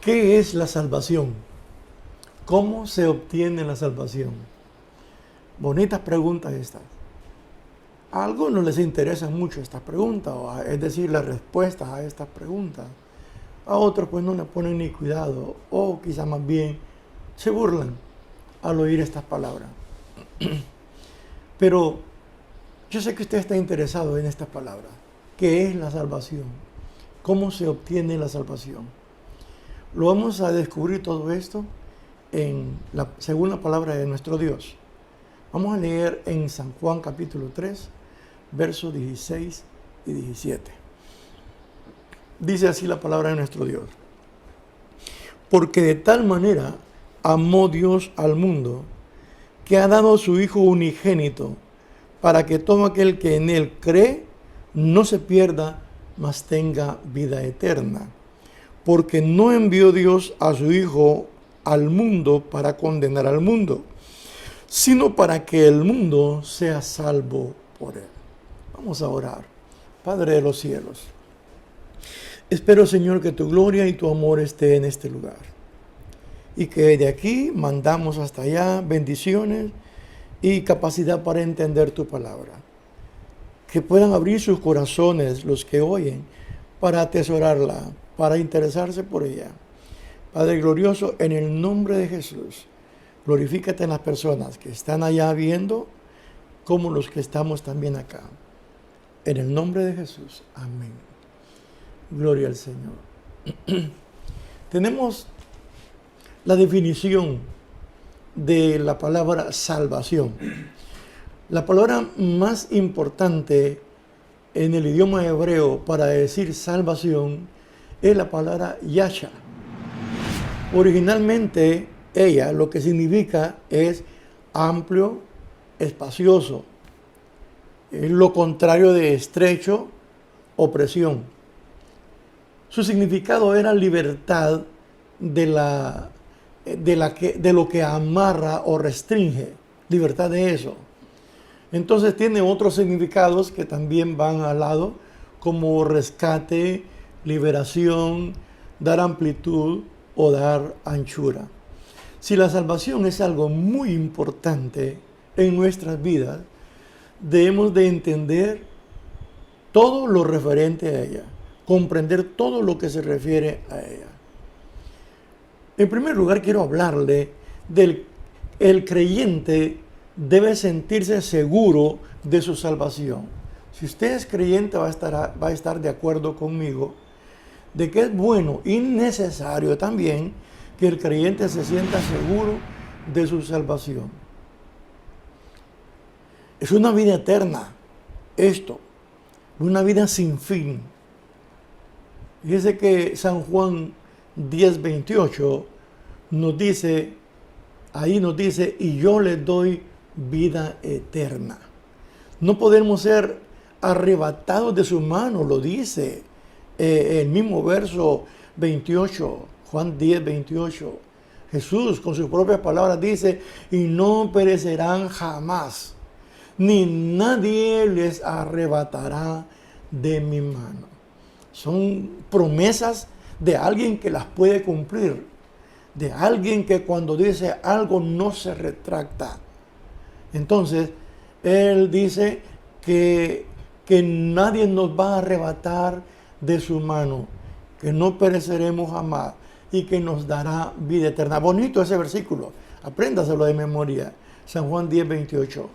¿Qué es la salvación? ¿Cómo se obtiene la salvación? Bonitas preguntas estas. A algunos les interesan mucho estas preguntas, es decir, las respuestas a estas preguntas. A otros pues no le ponen ni cuidado, o quizá más bien se burlan al oír estas palabras. Pero yo sé que usted está interesado en estas palabras. ¿Qué es la salvación? ¿Cómo se obtiene la salvación? Lo vamos a descubrir todo esto según la palabra de nuestro Dios. Vamos a leer en San Juan capítulo 3, versos 16 y 17. Dice así la palabra de nuestro Dios. Porque de tal manera amó Dios al mundo, que ha dado a su Hijo unigénito, para que todo aquel que en Él cree no se pierda, mas tenga vida eterna. Porque no envió Dios a su Hijo al mundo para condenar al mundo, sino para que el mundo sea salvo por Él. Vamos a orar. Padre de los cielos, espero, Señor, que tu gloria y tu amor esté en este lugar, y que de aquí mandamos hasta allá bendiciones y capacidad para entender tu palabra. Que puedan abrir sus corazones los que oyen para atesorarla, para interesarse por ella. Padre glorioso, en el nombre de Jesús, glorifícate en las personas que están allá viendo, como los que estamos también acá. En el nombre de Jesús. Amén. Gloria al Señor. Tenemos la definición de la palabra salvación. La palabra más importante en el idioma hebreo para decir salvación es la palabra yasha. Originalmente ella lo que significa es amplio, espacioso. Es lo contrario de estrecho, opresión. Su significado era libertad de lo que amarra o restringe, libertad de eso. Entonces tiene otros significados que también van al lado, como rescate, liberación, dar amplitud o dar anchura. Si la salvación es algo muy importante en nuestras vidas, debemos de entender todo lo referente a ella, comprender todo lo que se refiere a ella. En primer lugar, quiero hablarle del el creyente debe sentirse seguro de su salvación. Si usted es creyente, va a estar de acuerdo conmigo de que es bueno y necesario también que el creyente se sienta seguro de su salvación. Es una vida eterna, esto, una vida sin fin. Fíjese que San Juan 10:28 nos dice, ahí nos dice, y yo les doy vida eterna. No podemos ser arrebatados de su mano, lo dice el mismo verso 28, Juan 10:28. Jesús con sus propias palabras dice, y no perecerán jamás, ni nadie les arrebatará de mi mano. Son promesas de alguien que las puede cumplir, de alguien que cuando dice algo no se retracta. Entonces, Él dice que nadie nos va a arrebatar de su mano, que no pereceremos jamás y que nos dará vida eterna. Bonito ese versículo, apréndaselo de memoria, San Juan 10:28.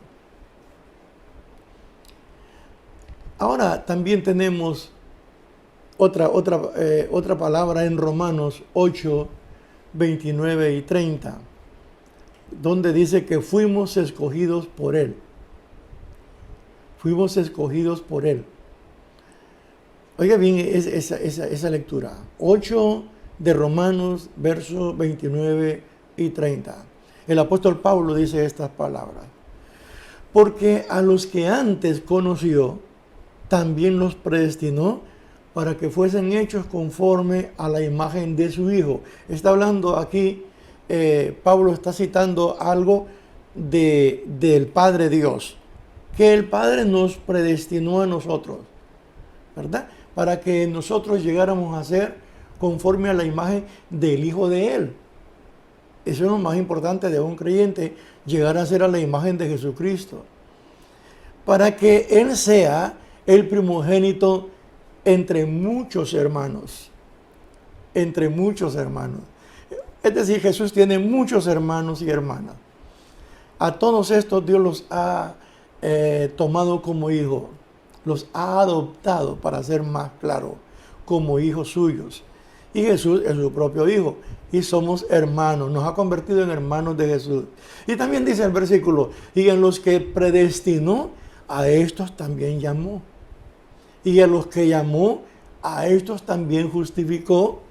Ahora también tenemos otra palabra en Romanos 8:29 y 30, donde dice que fuimos escogidos por Él. Fuimos escogidos por Él. Oiga bien esa lectura. 8 de Romanos, versos 29 y 30. El apóstol Pablo dice estas palabras. Porque a los que antes conoció, también los predestinó para que fuesen hechos conforme a la imagen de su Hijo. Está hablando aquí, Pablo está citando algo del Padre Dios, que el Padre nos predestinó a nosotros, ¿verdad? Para que nosotros llegáramos a ser conforme a la imagen del Hijo de Él. Eso es lo más importante de un creyente, llegar a ser a la imagen de Jesucristo, para que Él sea el primogénito entre muchos hermanos. Entre muchos hermanos. Es decir, Jesús tiene muchos hermanos y hermanas. A todos estos Dios los ha tomado como hijos, los ha adoptado, para ser más claro, como hijos suyos. Y Jesús es su propio hijo. Y somos hermanos, nos ha convertido en hermanos de Jesús. Y también dice el versículo, y en los que predestinó, a estos también llamó. Y a los que llamó, a estos también justificó.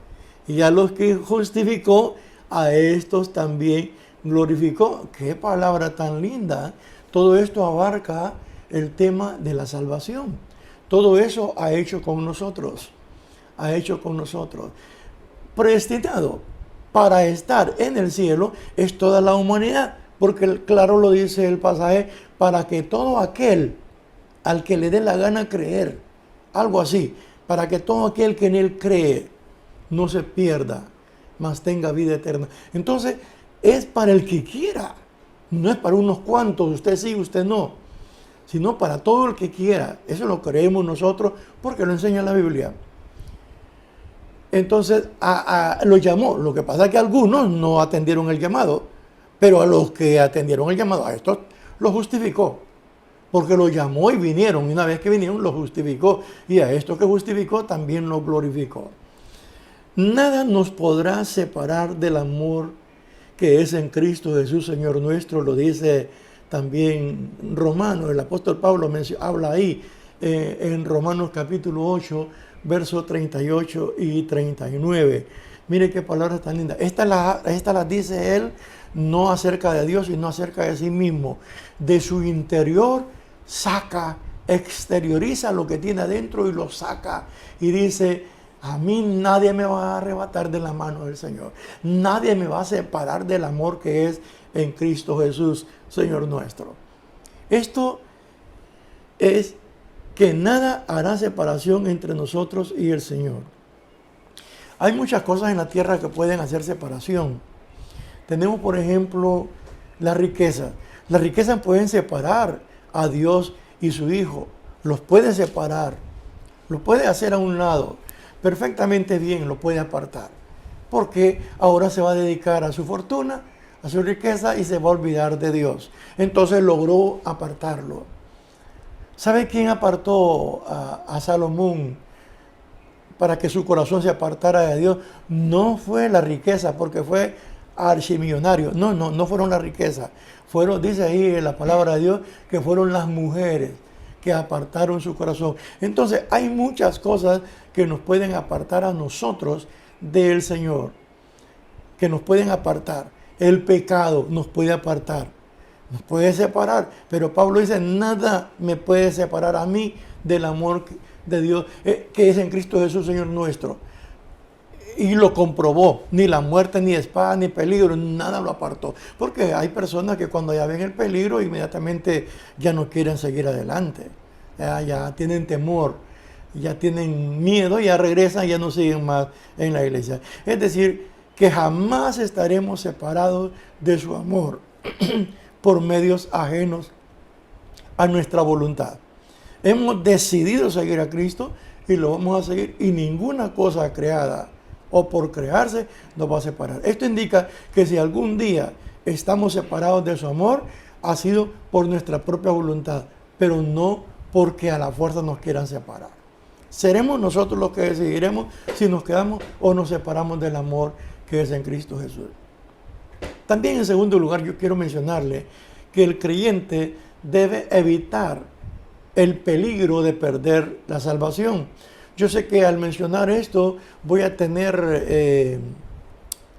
Y a los que justificó, a estos también glorificó. ¡Qué palabra tan linda! Todo esto abarca el tema de la salvación. Todo eso ha hecho con nosotros. Ha hecho con nosotros. Predestinado para estar en el cielo es toda la humanidad. Porque claro lo dice el pasaje, para que todo aquel al que le dé la gana creer, algo así, para que todo aquel que en él cree no se pierda, mas tenga vida eterna. Entonces, es para el que quiera, no es para unos cuantos, usted sí, usted no, sino para todo el que quiera. Eso lo creemos nosotros porque lo enseña la Biblia. Entonces, lo llamó. Lo que pasa es que algunos no atendieron el llamado, pero a los que atendieron el llamado, a estos los justificó. Porque lo llamó y vinieron. Y una vez que vinieron, los justificó. Y a estos que justificó, también los glorificó. Nada nos podrá separar del amor que es en Cristo Jesús, Señor nuestro. Lo dice también Romanos. El apóstol Pablo habla ahí en Romanos capítulo 8, versos 38 y 39. Mire qué palabras tan lindas. Esta las dice él no acerca de Dios, sino acerca de sí mismo. De su interior saca, exterioriza lo que tiene adentro y lo saca. Y dice, a mí nadie me va a arrebatar de la mano del Señor. Nadie me va a separar del amor que es en Cristo Jesús, Señor nuestro. Esto es que nada hará separación entre nosotros y el Señor. Hay muchas cosas en la tierra que pueden hacer separación. Tenemos, por ejemplo, la riqueza. Las riquezas pueden separar a Dios y su Hijo. Los puede separar. Los puede hacer a un lado. Perfectamente bien, lo puede apartar. Porque ahora se va a dedicar a su fortuna, a su riqueza y se va a olvidar de Dios. Entonces logró apartarlo. ¿Sabe quién apartó a Salomón para que su corazón se apartara de Dios? No fue la riqueza, porque fue archimillonario. No fueron las riquezas. Fueron, dice ahí en la palabra de Dios, que fueron las mujeres que apartaron su corazón. Entonces hay muchas cosas que nos pueden apartar a nosotros del Señor, que nos pueden apartar. El pecado nos puede apartar, nos puede separar, pero Pablo dice, nada me puede separar a mí del amor de Dios, que es en Cristo Jesús, Señor nuestro. Y lo comprobó, ni la muerte, ni espada, ni peligro, nada lo apartó. Porque hay personas que cuando ya ven el peligro, inmediatamente ya no quieren seguir adelante. Ya tienen temor, ya tienen miedo, ya regresan, ya no siguen más en la iglesia. Es decir, que jamás estaremos separados de su amor por medios ajenos a nuestra voluntad. Hemos decidido seguir a Cristo y lo vamos a seguir, y ninguna cosa creada o por crearse nos va a separar. Esto indica que si algún día estamos separados de su amor, ha sido por nuestra propia voluntad, pero no porque a la fuerza nos quieran separar. Seremos nosotros los que decidiremos si nos quedamos o nos separamos del amor que es en Cristo Jesús. También, en segundo lugar, yo quiero mencionarle que el creyente debe evitar el peligro de perder la salvación. Yo sé que al mencionar esto voy a tener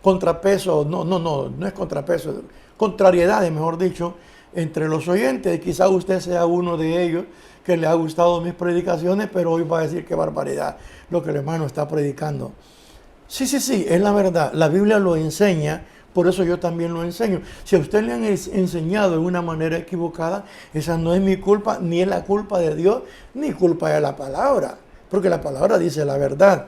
contrapeso, no es contrapeso, contrariedades, mejor dicho, entre los oyentes. Quizá usted sea uno de ellos que le ha gustado mis predicaciones, pero hoy va a decir qué barbaridad lo que el hermano está predicando. Sí, es la verdad. La Biblia lo enseña, por eso yo también lo enseño. Si a usted le han enseñado de una manera equivocada, esa no es mi culpa, ni es la culpa de Dios, ni culpa de la palabra, porque la palabra dice la verdad.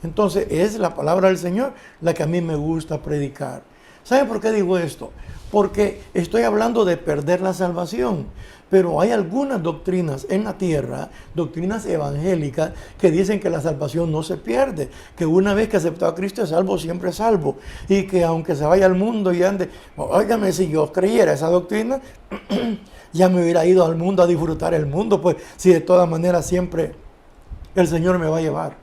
Entonces es la palabra del Señor la que a mí me gusta predicar. ¿Saben por qué digo esto? Porque estoy hablando de perder la salvación. Pero hay algunas doctrinas en la tierra, doctrinas evangélicas, que dicen que la salvación no se pierde, que una vez que aceptó a Cristo es salvo, siempre es salvo, y que aunque se vaya al mundo y ande, óigame, si yo creyera esa doctrina, ya me hubiera ido al mundo a disfrutar el mundo, pues si de todas maneras siempre el Señor me va a llevar,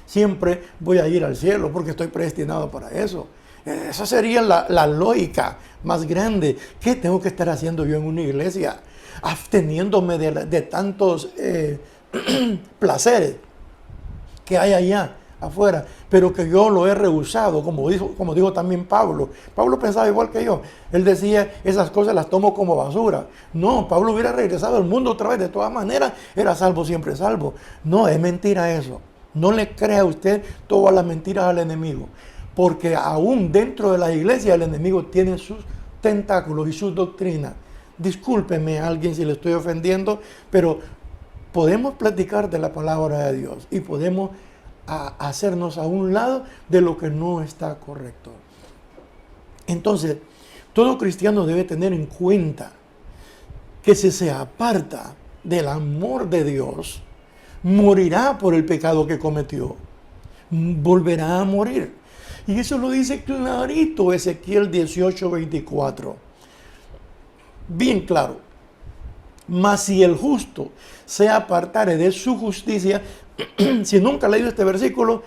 siempre voy a ir al cielo porque estoy predestinado para eso. Esa sería la lógica más grande. ¿Qué tengo que estar haciendo yo en una iglesia? Absteniéndome de tantos placeres que hay allá afuera, pero que yo lo he rehusado, como dijo también Pablo. Pablo pensaba igual que yo. Él decía, esas cosas las tomo como basura. No, Pablo hubiera regresado al mundo otra vez. De todas maneras, era salvo, siempre salvo. No, es mentira eso. No le crea usted todas las mentiras al enemigo. Porque aún dentro de la iglesia el enemigo tiene sus tentáculos y sus doctrinas. Discúlpeme a alguien si le estoy ofendiendo, pero podemos platicar de la palabra de Dios y podemos hacernos a un lado de lo que no está correcto. Entonces, todo cristiano debe tener en cuenta que si se aparta del amor de Dios, morirá por el pecado que cometió. Volverá a morir. Y eso lo dice clarito Ezequiel 18:24. Bien claro. Mas si el justo se apartare de su justicia, si nunca ha leído este versículo,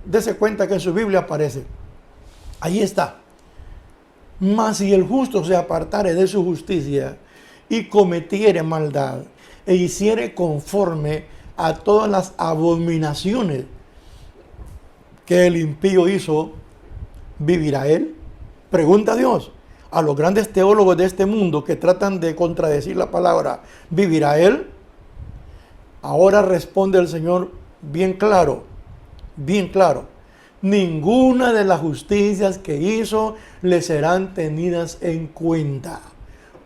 dése cuenta que en su Biblia aparece. Ahí está. Mas si el justo se apartare de su justicia y cometiere maldad e hiciere conforme a todas las abominaciones que el impío hizo, ¿vivirá él? Pregunta a Dios. A los grandes teólogos de este mundo que tratan de contradecir la palabra, ¿vivirá él? Ahora responde el Señor bien claro, bien claro. Ninguna de las justicias que hizo le serán tenidas en cuenta.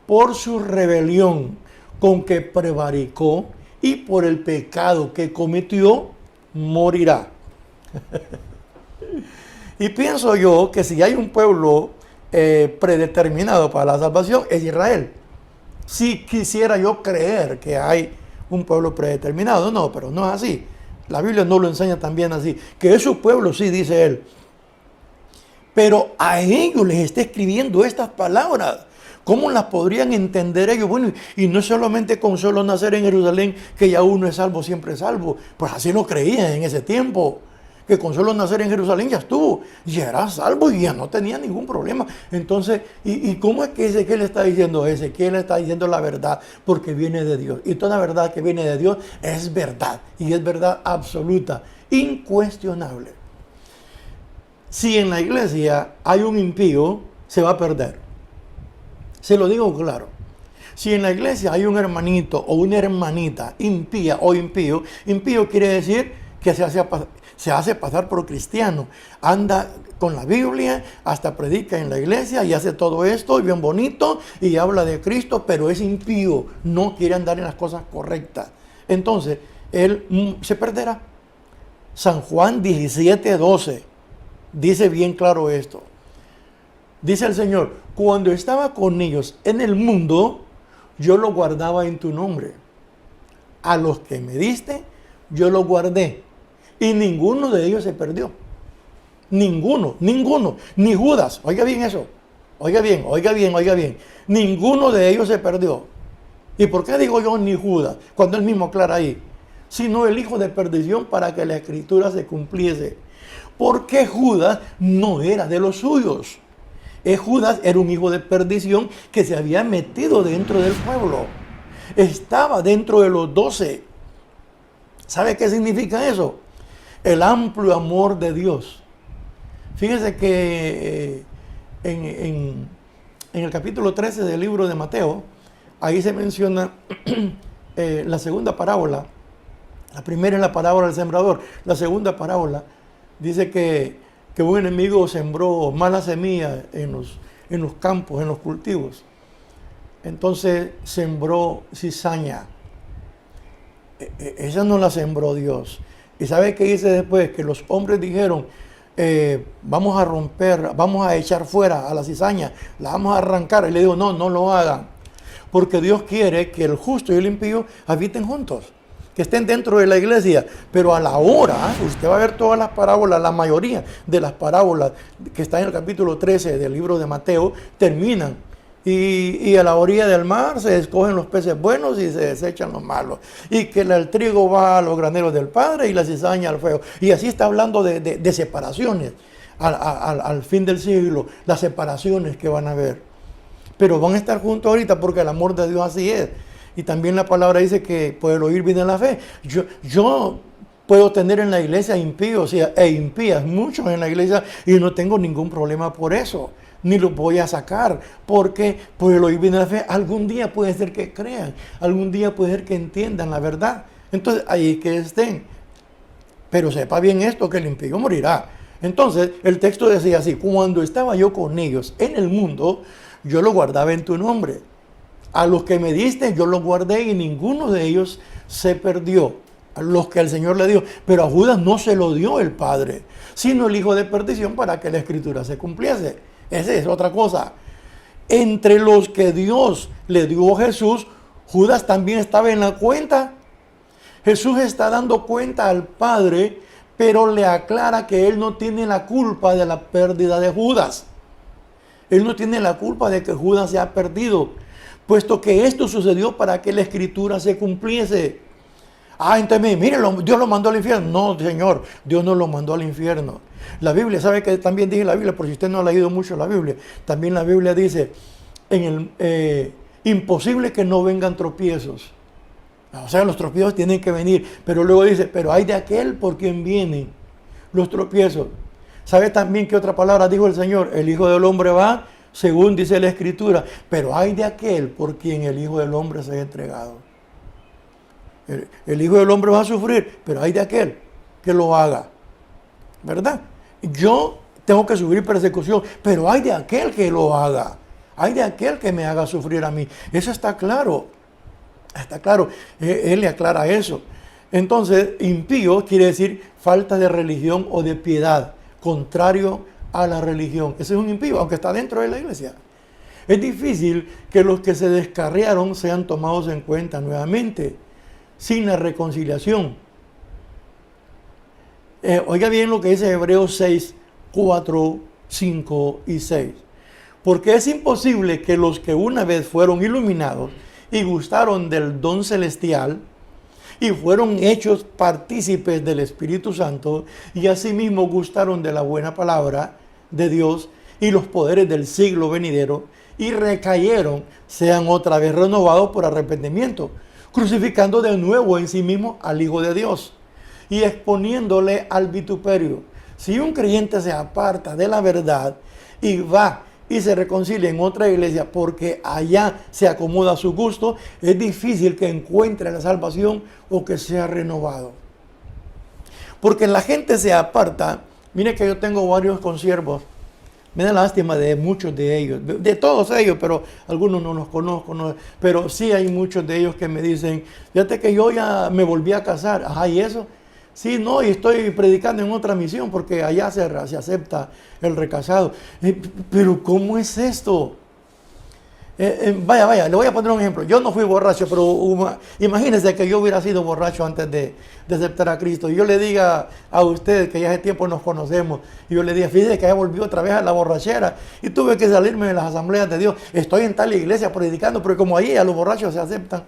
Por su rebelión con que prevaricó y por el pecado que cometió, morirá. Y pienso yo que si hay un pueblo predeterminado para la salvación, es Israel. Si quisiera yo creer que hay un pueblo predeterminado, no, pero no es así. La Biblia no lo enseña también así. Que es su pueblo, sí, dice él. Pero a ellos les está escribiendo estas palabras. ¿Cómo las podrían entender ellos? Bueno, y no solamente con solo nacer en Jerusalén, que ya uno es salvo, siempre es salvo. Pues así lo creían en ese tiempo. Que con solo nacer en Jerusalén ya estuvo, ya era salvo y ya no tenía ningún problema. Entonces, ¿y cómo es que Ezequiel está diciendo? Ezequiel está diciendo la verdad porque viene de Dios. Y toda verdad que viene de Dios es verdad. Y es verdad absoluta, incuestionable. Si en la iglesia hay un impío, se va a perder. Se lo digo claro. Si en la iglesia hay un hermanito o una hermanita impía o impío, impío quiere decir que se hace pasar por cristiano, anda con la Biblia, hasta predica en la iglesia y hace todo esto y bien bonito y habla de Cristo, pero es impío, no quiere andar en las cosas correctas. Entonces, él se perderá. San Juan 17:12 dice bien claro esto. Dice el Señor, cuando estaba con ellos en el mundo, yo lo guardaba en tu nombre. A los que me diste, yo los guardé. Y ninguno de ellos se perdió. Ninguno. Ni Judas. Oiga bien eso. Oiga bien. Ninguno de ellos se perdió. ¿Y por qué digo yo ni Judas? Cuando él mismo aclara ahí. Sino el hijo de perdición para que la escritura se cumpliese. Porque Judas no era de los suyos. Judas era un hijo de perdición que se había metido dentro del pueblo. Estaba dentro de los 12. ¿Sabe qué significa eso? El amplio amor de Dios. Fíjese que en el capítulo 13 del libro de Mateo, ahí se menciona la segunda parábola. La primera es la parábola del sembrador. La segunda parábola dice que un enemigo sembró mala semilla en los campos, en los cultivos. Entonces sembró cizaña. Esa no la sembró Dios. ¿Y sabe qué dice después? Que los hombres dijeron, vamos a romper, vamos a echar fuera a la cizaña, la vamos a arrancar. Y le digo, no, no lo hagan. Porque Dios quiere que el justo y el impío habiten juntos, que estén dentro de la iglesia. Pero a la hora, usted va a ver todas las parábolas, la mayoría de las parábolas que están en el capítulo 13 del libro de Mateo, terminan. Y a la orilla del mar se escogen los peces buenos y se desechan los malos. Y que el trigo va a los graneros del Padre y la cizaña al fuego. Y así está hablando de separaciones al fin del siglo, las separaciones que van a haber. Pero van a estar juntos ahorita porque el amor de Dios así es. Y también la palabra dice que por el oír viene la fe. Yo puedo tener en la iglesia impíos e impías, muchos en la iglesia, y no tengo ningún problema por eso. Ni los voy a sacar, porque por el oír viene la fe. Algún día puede ser que crean, algún día puede ser que entiendan la verdad. Entonces ahí que estén. Pero sepa bien esto, que el impío morirá. Entonces el texto decía así: cuando estaba yo con ellos en el mundo, yo los guardaba en tu nombre. A los que me diste yo los guardé y ninguno de ellos se perdió. A los que el Señor le dio. Pero a Judas no se lo dio el Padre, sino el hijo de perdición, para que la escritura se cumpliese. Esa es otra cosa. Entre los que Dios le dio a Jesús, Judas también estaba en la cuenta. Jesús está dando cuenta al Padre, pero le aclara que él no tiene la culpa de la pérdida de Judas. Él no tiene la culpa de que Judas se ha perdido, puesto que esto sucedió para que la escritura se cumpliese. Entonces, mire, Dios lo mandó al infierno. No, Señor, Dios no lo mandó al infierno. La Biblia, ¿sabe que también dice la Biblia? Por si usted no ha leído mucho la Biblia, también la Biblia dice, imposible que no vengan tropiezos. O sea, los tropiezos tienen que venir, pero luego dice, pero hay de aquel por quien vienen los tropiezos. ¿Sabe también qué otra palabra dijo el Señor? El Hijo del Hombre va, según dice la Escritura, pero hay de aquel por quien el Hijo del Hombre se ha entregado. El Hijo del Hombre va a sufrir, pero hay de aquel que lo haga, ¿verdad? Yo tengo que sufrir persecución, pero hay de aquel que lo haga. Hay de aquel que me haga sufrir a mí. Eso está claro. Está claro. Él le aclara eso. Entonces, impío quiere decir falta de religión o de piedad, contrario a la religión. Ese es un impío, aunque está dentro de la iglesia. Es difícil que los que se descarriaron sean tomados en cuenta nuevamente, sin la reconciliación. Oiga bien lo que dice Hebreos 6, 4, 5 y 6. Porque es imposible que los que una vez fueron iluminados y gustaron del don celestial y fueron hechos partícipes del Espíritu Santo y asimismo gustaron de la buena palabra de Dios y los poderes del siglo venidero y recayeron, sean otra vez renovados por arrepentimiento, crucificando de nuevo en sí mismo al Hijo de Dios y exponiéndole al vituperio. Si un creyente se aparta de la verdad y va y se reconcilia en otra iglesia porque allá se acomoda a su gusto, es difícil que encuentre la salvación o que sea renovado. Porque la gente se aparta. Mire que yo tengo varios consiervos. Me da lástima de muchos de ellos, de todos ellos, pero algunos no los conozco. Pero sí hay muchos de ellos que me dicen, fíjate que yo ya me volví a casar. ¿Y eso? Sí, no, y estoy predicando en otra misión porque allá se acepta el recasado. Pero ¿cómo es esto? Vaya, le voy a poner un ejemplo. Yo no fui borracho, pero imagínense que yo hubiera sido borracho antes de aceptar a Cristo. Y yo le diga a ustedes que ya hace tiempo nos conocemos, y yo le diga, fíjense que ya volví otra vez a la borrachera y tuve que salirme de las asambleas de Dios. Estoy en tal iglesia predicando, pero como ahí a los borrachos se aceptan.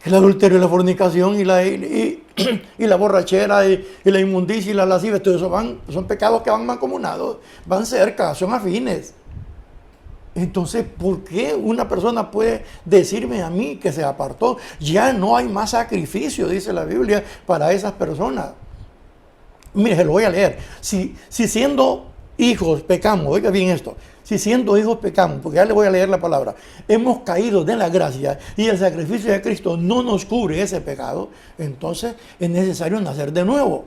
El adulterio, la fornicación y la borrachera y la inmundicia y la lascivia, todo eso son pecados que van mancomunados, van cerca, son afines. Entonces, ¿por qué una persona puede decirme a mí que se apartó? Ya no hay más sacrificio, dice la Biblia, para esas personas. Mire, se lo voy a leer. Si siendo hijos pecamos, oiga bien esto, si siendo hijos pecamos, porque ya le voy a leer la palabra, hemos caído de la gracia y el sacrificio de Cristo no nos cubre ese pecado, entonces es necesario nacer de nuevo.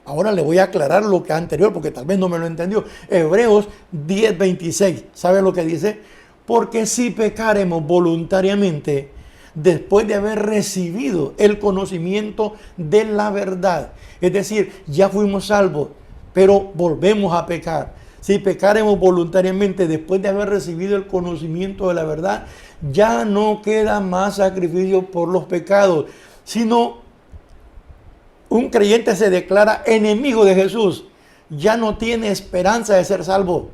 Ahora le voy a aclarar lo que anterior, porque tal vez no me lo entendió. Hebreos 10:26, ¿sabe lo que dice? Porque si pecaremos voluntariamente, después de haber recibido el conocimiento de la verdad. Es decir, ya fuimos salvos, pero volvemos a pecar. Si pecaremos voluntariamente después de haber recibido el conocimiento de la verdad, ya no queda más sacrificio por los pecados, sino un creyente se declara enemigo de Jesús. Ya no tiene esperanza de ser salvo,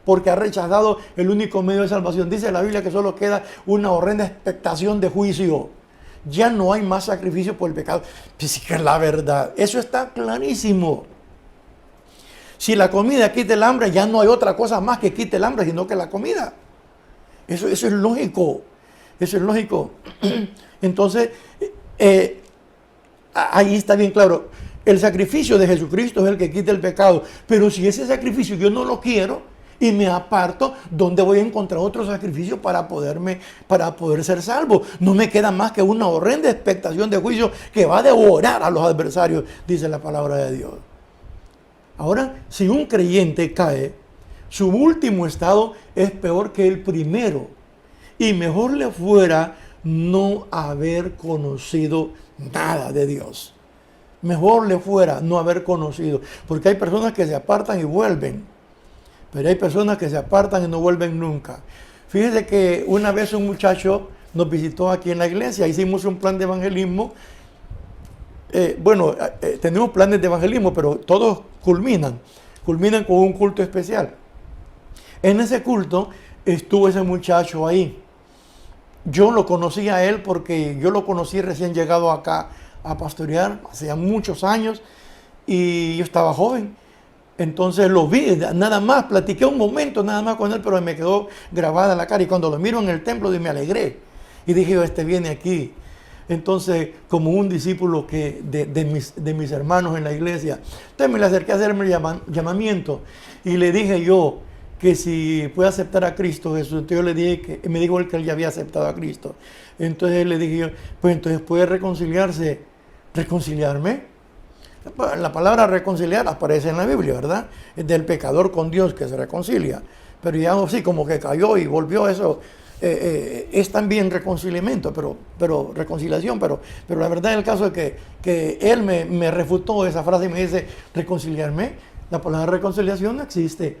porque ha rechazado el único medio de salvación. Dice la Biblia que solo queda una horrenda expectación de juicio. Ya no hay más sacrificio por el pecado. Pues sí que es la verdad. Eso está clarísimo. Si la comida quita el hambre, ya no hay otra cosa más que quite el hambre, sino que la comida. Eso es lógico. Eso es lógico. Entonces, ahí está bien claro. El sacrificio de Jesucristo es el que quita el pecado. Pero si ese sacrificio yo no lo quiero y me aparto, ¿dónde voy a encontrar otro sacrificio para poder ser salvo? No me queda más que una horrenda expectación de juicio que va a devorar a los adversarios, dice la palabra de Dios. Ahora, si un creyente cae, su último estado es peor que el primero. Y mejor le fuera no haber conocido nada de Dios. Mejor le fuera no haber conocido. Porque hay personas que se apartan y vuelven. Pero hay personas que se apartan y no vuelven nunca. Fíjese que una vez un muchacho nos visitó aquí en la iglesia. Hicimos un plan de evangelismo. Tenemos planes de evangelismo, pero todos culminan con un culto especial. En ese culto estuvo ese muchacho ahí. Yo lo conocí a él porque yo lo conocí recién llegado acá a pastorear, hace muchos años, y yo estaba joven. Entonces lo vi, nada más, platiqué un momento nada más con él, pero me quedó grabada la cara. Y cuando lo miro en el templo, me alegré. Y dije, este viene aquí. Entonces, como un discípulo de mis hermanos en la iglesia, entonces me le acerqué a hacerme el llamamiento y le dije yo que si puede aceptar a Cristo Jesús. Entonces yo le dije me dijo él que él ya había aceptado a Cristo. Entonces le dije yo, pues entonces puede reconciliarme. La palabra reconciliar aparece en la Biblia, ¿verdad? Es del pecador con Dios que se reconcilia. Pero ya así como que cayó y volvió eso. Es también reconciliamiento, pero reconciliación, pero la verdad del caso es que él me refutó esa frase y me dice, reconciliarme. La palabra reconciliación no existe.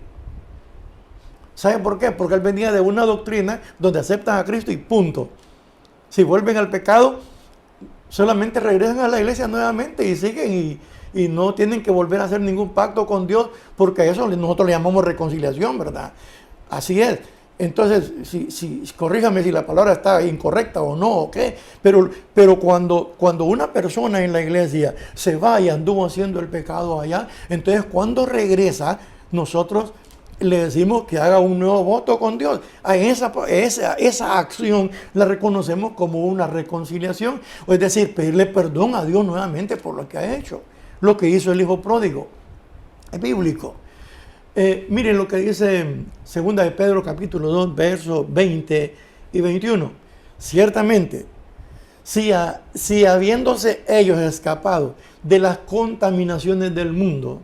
¿Sabe por qué? Porque él venía de una doctrina donde aceptan a Cristo y punto. Si vuelven al pecado, solamente regresan a la iglesia nuevamente y siguen y no tienen que volver a hacer ningún pacto con Dios, porque eso nosotros le llamamos reconciliación, ¿verdad? Así es. Entonces, corríjame si la palabra está incorrecta o no, ¿ok? Pero cuando una persona en la iglesia se va y anduvo haciendo el pecado allá, entonces cuando regresa, nosotros le decimos que haga un nuevo voto con Dios. A esa acción la reconocemos como una reconciliación. Es decir, pedirle perdón a Dios nuevamente por lo que ha hecho. Lo que hizo el hijo pródigo. Es bíblico. Miren lo que dice 2 de Pedro capítulo 2, versos 20 y 21. Ciertamente, si habiéndose ellos escapado de las contaminaciones del mundo,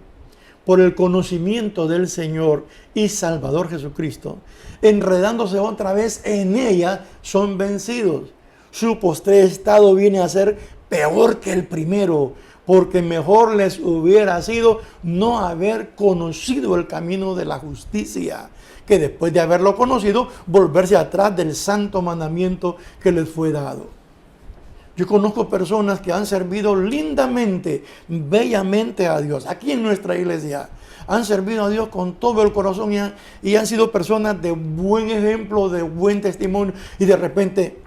por el conocimiento del Señor y Salvador Jesucristo, enredándose otra vez en ella, son vencidos. Su postrer estado viene a ser peor que el primero, porque mejor les hubiera sido no haber conocido el camino de la justicia, que después de haberlo conocido, volverse atrás del santo mandamiento que les fue dado. Yo conozco personas que han servido lindamente, bellamente a Dios. Aquí en nuestra iglesia han servido a Dios con todo el corazón y han sido personas de buen ejemplo, de buen testimonio. Y de repente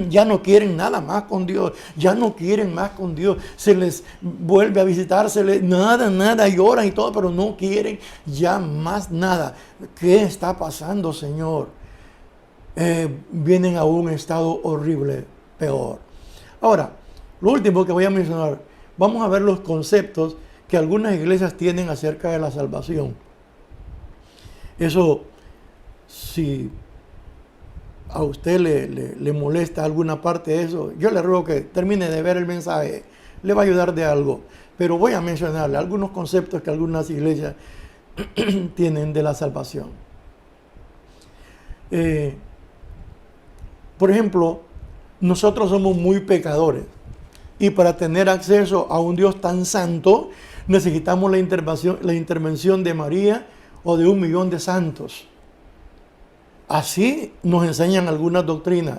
ya no quieren nada más con Dios. Ya no quieren más con Dios. Se les vuelve a visitar, nada, lloran y todo, pero no quieren ya más nada. ¿Qué está pasando, Señor? Vienen a un estado horrible, peor. Ahora, lo último que voy a mencionar, vamos a ver los conceptos que algunas iglesias tienen acerca de la salvación. Eso, si a usted le molesta alguna parte de eso, yo le ruego que termine de ver el mensaje, le va a ayudar de algo. Pero voy a mencionarle algunos conceptos que algunas iglesias tienen de la salvación. Por ejemplo, nosotros somos muy pecadores. Y para tener acceso a un Dios tan santo, necesitamos la intervención de María o de 1.000.000 de santos. Así nos enseñan algunas doctrinas.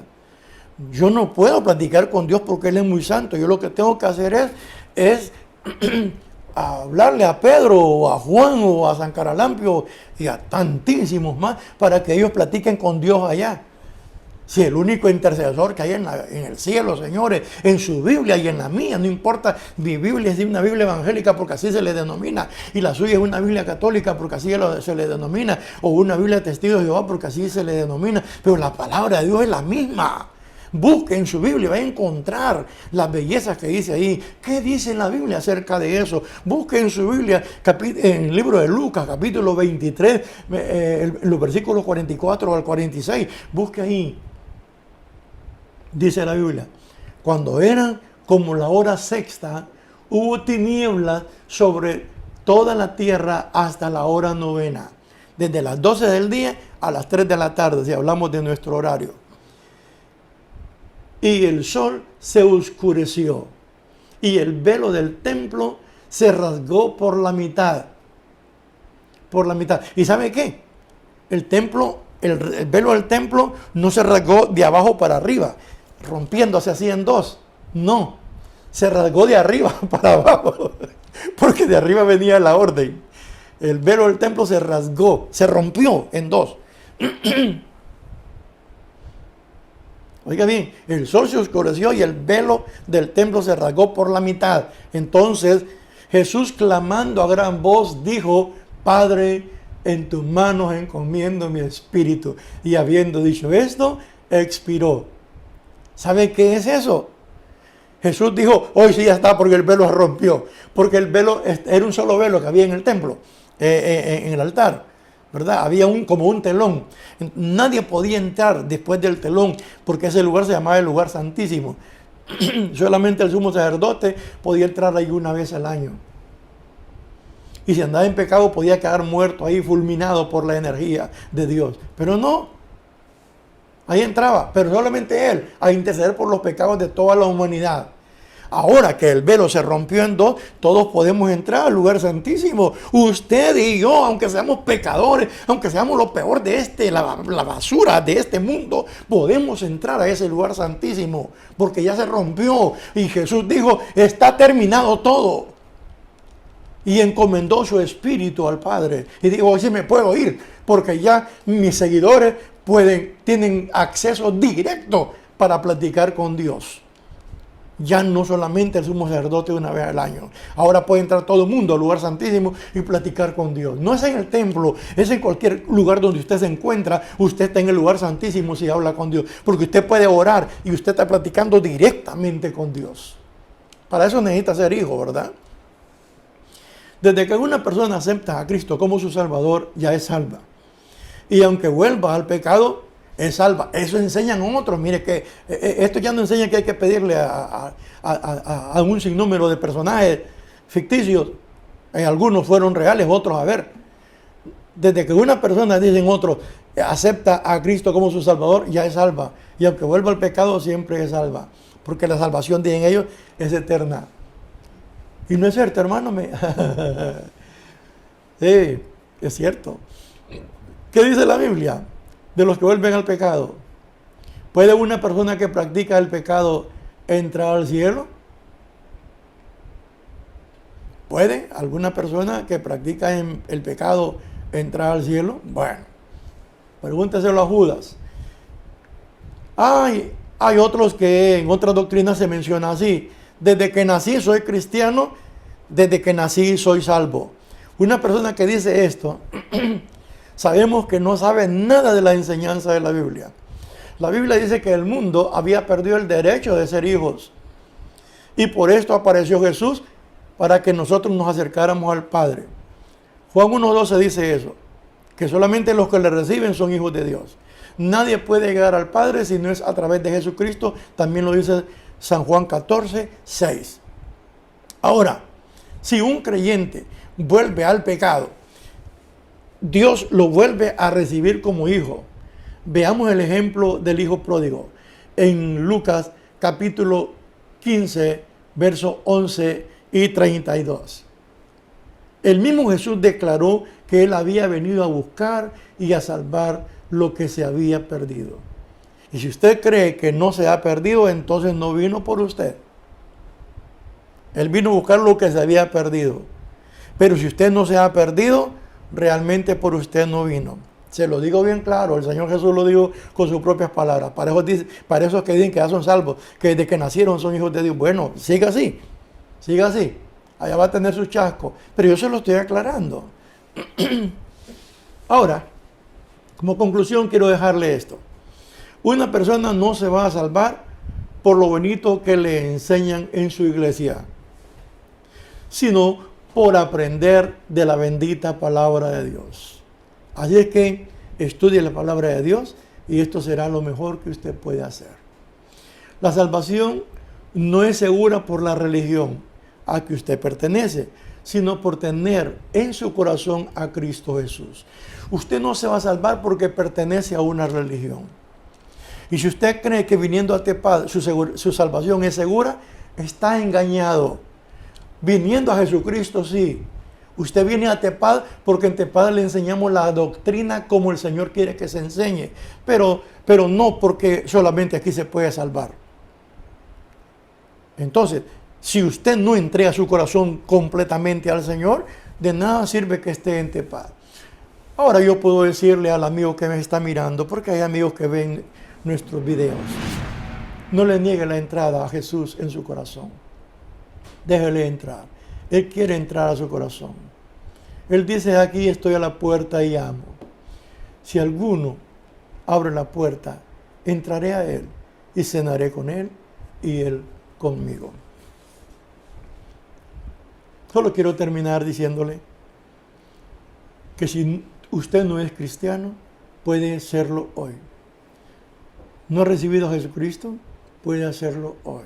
Yo no puedo platicar con Dios porque Él es muy santo. Yo lo que tengo que hacer es hablarle a Pedro o a Juan o a San Caralampio y a tantísimos más para que ellos platiquen con Dios allá. Si el único intercesor que hay en el cielo, señores, en su Biblia y en la mía, no importa, mi Biblia es una Biblia evangélica porque así se le denomina, y la suya es una Biblia católica porque así se le denomina, o una Biblia de Testigos de Jehová porque así se le denomina, pero la palabra de Dios es la misma. Busque en su Biblia, va a encontrar las bellezas que dice ahí. ¿Qué dice en la Biblia acerca de eso? Busque en su Biblia, en el libro de Lucas, capítulo 23, los versículos 44 al 46. Busque ahí. Dice la Biblia, cuando era como la hora sexta, hubo tinieblas sobre toda la tierra hasta la hora novena. Desde las 12 del día a las 3 de la tarde, si hablamos de nuestro horario. Y el sol se oscureció, y el velo del templo se rasgó por la mitad. Por la mitad. ¿Y sabe qué? El templo, el velo del templo no se rasgó de abajo para arriba, rompiéndose así en dos. No, se rasgó de arriba para abajo, porque de arriba venía la orden. El velo del templo se rasgó, se rompió en dos. Oiga bien, el sol se oscureció y el velo del templo se rasgó por la mitad. Entonces Jesús, clamando a gran voz, dijo: Padre, en tus manos encomiendo mi espíritu. Y habiendo dicho esto, expiró. ¿Sabe qué es eso? Jesús dijo: hoy sí ya está, porque el velo se rompió. Porque el velo era un solo velo que había en el templo, en el altar, ¿verdad? Había como un telón. Nadie podía entrar después del telón, porque ese lugar se llamaba el lugar santísimo. Solamente el sumo sacerdote podía entrar ahí una vez al año. Y si andaba en pecado podía quedar muerto ahí, fulminado por la energía de Dios. Pero no, ahí entraba, pero solamente Él, a interceder por los pecados de toda la humanidad. Ahora que el velo se rompió en dos, todos podemos entrar al lugar santísimo. Usted y yo, aunque seamos pecadores, aunque seamos lo peor de la basura de este mundo, podemos entrar a ese lugar santísimo, porque ya se rompió. Y Jesús dijo: está terminado todo. Y encomendó su espíritu al Padre. Y dijo: hoy sí me puedo ir, porque ya mis seguidores tienen acceso directo para platicar con Dios. Ya no solamente el sumo sacerdote una vez al año. Ahora puede entrar todo el mundo al lugar santísimo y platicar con Dios. No es en el templo, es en cualquier lugar donde usted se encuentra. Usted está en el lugar santísimo si habla con Dios. Porque usted puede orar y usted está platicando directamente con Dios. Para eso necesita ser hijo, ¿verdad? Desde que una persona acepta a Cristo como su Salvador, ya es salva. Y aunque vuelva al pecado, es salva. Eso enseñan otros. Mire que esto ya no enseña que hay que pedirle a un sinnúmero de personajes ficticios. Algunos fueron reales, otros a ver. Desde que una persona, dicen otros, acepta a Cristo como su Salvador, ya es salva. Y aunque vuelva al pecado, siempre es salva. Porque la salvación, dicen ellos, es eterna. Y no es cierto, hermano. Sí, es cierto. ¿Qué dice la Biblia de los que vuelven al pecado? ¿Puede una persona que practica el pecado entrar al cielo? ¿Puede alguna persona que practica el pecado entrar al cielo? Bueno, pregúnteselo a Judas. Hay otros que en otras doctrinas se menciona así: desde que nací soy cristiano, desde que nací soy salvo. Una persona que dice esto, sabemos que no sabe nada de la enseñanza de la Biblia. La Biblia dice que el mundo había perdido el derecho de ser hijos. Y por esto apareció Jesús, para que nosotros nos acercáramos al Padre. Juan 1:12 dice eso, que solamente los que le reciben son hijos de Dios. Nadie puede llegar al Padre si no es a través de Jesucristo. También lo dice San Juan 14:6. Ahora, si un creyente vuelve al pecado, Dios lo vuelve a recibir como hijo. Veamos el ejemplo del hijo pródigo. en Lucas capítulo 15, versos 11 y 32. El mismo Jesús declaró que Él había venido a buscar y a salvar lo que se había perdido. Y si usted cree que no se ha perdido, entonces no vino por usted. Él vino a buscar lo que se había perdido. Pero si usted no se ha perdido, realmente por usted no vino. Se lo digo bien claro, el Señor Jesús lo dijo con sus propias palabras. Para esos que dicen que ya son salvos, que desde que nacieron son hijos de Dios. Bueno, siga así, siga así. Allá va a tener su chasco. Pero yo se lo estoy aclarando. Ahora, como conclusión quiero dejarle esto. Una persona no se va a salvar por lo bonito que le enseñan en su iglesia, sino por aprender de la bendita palabra de Dios. Así es que estudie la palabra de Dios y esto será lo mejor que usted puede hacer. La salvación no es segura por la religión a que usted pertenece, sino por tener en su corazón a Cristo Jesús. Usted no se va a salvar porque pertenece a una religión. Y si usted cree que viniendo a Tepad su salvación es segura, está engañado. Viniendo a Jesucristo, sí. Usted viene a Tepad porque en Tepad le enseñamos la doctrina como el Señor quiere que se enseñe. Pero no porque solamente aquí se puede salvar. Entonces, si usted no entrega su corazón completamente al Señor, de nada sirve que esté en Tepad. Ahora yo puedo decirle al amigo que me está mirando, porque hay amigos que ven nuestros videos, no le niegue la entrada a Jesús en su corazón. Déjele entrar. Él quiere entrar a su corazón. Él dice: aquí estoy a la puerta y llamo. Si alguno abre la puerta, entraré a él y cenaré con él y él conmigo. Solo quiero terminar diciéndole que si usted no es cristiano, puede serlo hoy. ¿No ha recibido a Jesucristo? Puede hacerlo hoy.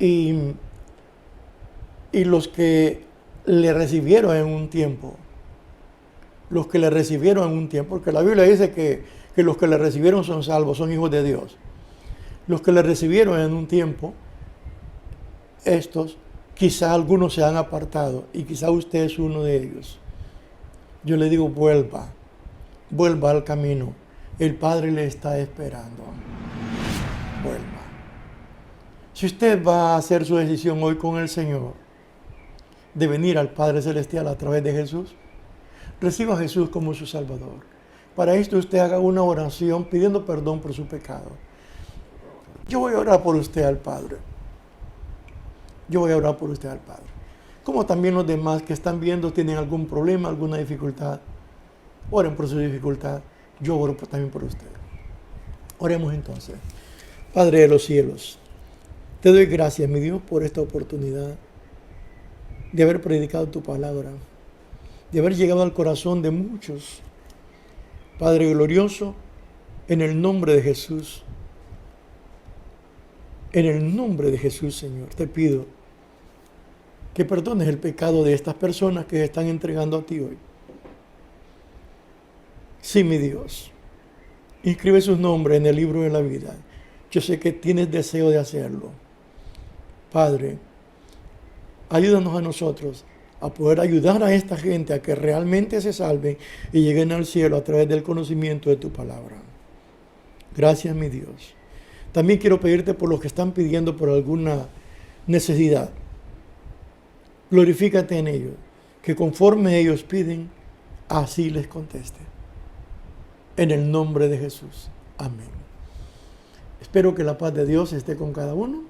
Y los que le recibieron en un tiempo, porque la Biblia dice que los que le recibieron son salvos, son hijos de Dios. Los que le recibieron en un tiempo, estos, quizá algunos se han apartado y quizá usted es uno de ellos. Yo le digo: vuelva al camino. El Padre le está esperando. Vuelva. Si usted va a hacer su decisión hoy con el Señor de venir al Padre Celestial a través de Jesús, reciba a Jesús como su Salvador. Para esto usted haga una oración pidiendo perdón por su pecado. Yo voy a orar por usted al Padre. Como también los demás que están viendo tienen algún problema, alguna dificultad, oren por su dificultad. Yo oro también por usted. Oremos entonces. Padre de los cielos, te doy gracias, mi Dios, por esta oportunidad de haber predicado tu palabra, de haber llegado al corazón de muchos. Padre glorioso, en el nombre de Jesús, Señor, te pido que perdones el pecado de estas personas que se están entregando a ti hoy. Sí, mi Dios, inscribe sus nombres en el libro de la vida. Yo sé que tienes deseo de hacerlo. Padre, ayúdanos a nosotros a poder ayudar a esta gente a que realmente se salven y lleguen al cielo a través del conocimiento de tu palabra. Gracias, mi Dios. También quiero pedirte por los que están pidiendo por alguna necesidad. Glorifícate en ellos, que conforme ellos piden, así les conteste. En el nombre de Jesús. Amén. Espero que la paz de Dios esté con cada uno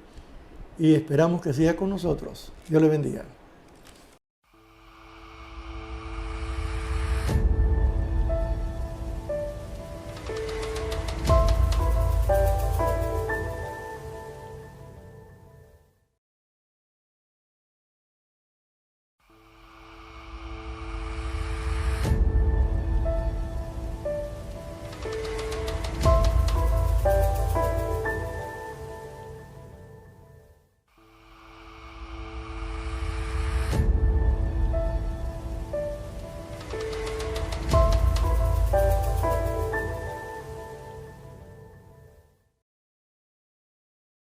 y esperamos que siga con nosotros. Dios le bendiga.